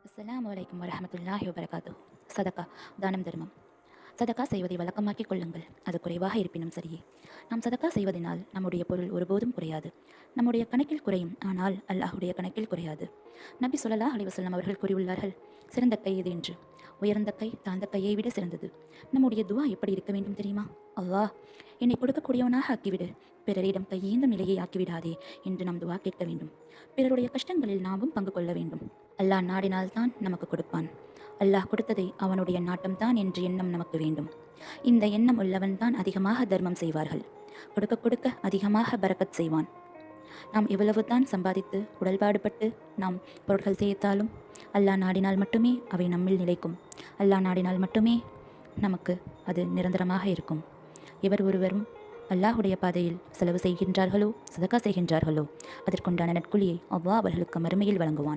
அஸ்ஸலாமு அலைக்கும் வரஹ்மத்துல்லாஹி வபரகாத்துஹு. சதகா, தானம் தர்மம். சதகா செய்வதை வழக்கமாக்கிக் கொள்ளுங்கள். அது குறைவாக இருப்பினும் சரியே. நாம் சதகா செய்வதனால் நம்முடைய பொருள் ஒருபோதும் குறையாது. நம்முடைய கணக்கில் குறையும், ஆனால் அல்லாஹுடைய கணக்கில் குறையாது. நபி ஸல்லல்லாஹு அலைஹி வஸல்லம் அவர்கள் கூறியுள்ளார்கள், சிறந்த கை எது என்று. உயர்ந்த கை தாழ்ந்த கையை விட சிறந்தது. நம்முடைய துவா எப்படி இருக்க வேண்டும் தெரியுமா? அல்லாஹ், என்னை கொடுக்கக்கூடியவனாக ஆக்கிவிடு, பிறரிடம் கையேந்தும் நிலையை ஆக்கிவிடாதே என்று நாம் துவா கேட்க வேண்டும். பிறருடைய கஷ்டங்களில் நாமும் பங்கு கொள்ள வேண்டும். அல்லாஹ் நாடினால்தான் நமக்கு கொடுப்பான். அல்லாஹ் கொடுத்ததை அவனுடைய நாட்டம்தான் என்ற எண்ணம் நமக்கு வேண்டும். இந்த எண்ணம் உள்ளவன் தான் அதிகமாக தர்மம் செய்வார்கள். கொடுக்க கொடுக்க அதிகமாக பரக்கத் செய்வான். நாம் எவ்வளவுதான் சம்பாதித்து உடல்பாடுபட்டு நாம் பொருட்கள் சேர்த்தாலும் அல்லாஹ் நாடினால் மட்டுமே அவை நம்மில் நிலைக்கும். அல்லாஹ் நாடினால் மட்டுமே நமக்கு அது நிரந்தரமாக இருக்கும். எவர் ஒருவரும் அல்லாஹுடைய பாதையில் செலவு செய்கின்றார்களோ, சதகா செய்கின்றார்களோ, அதற்குண்டான நற்கூலியை அல்லாஹ் அவர்களுக்கு மறுமையில் வழங்குவான்.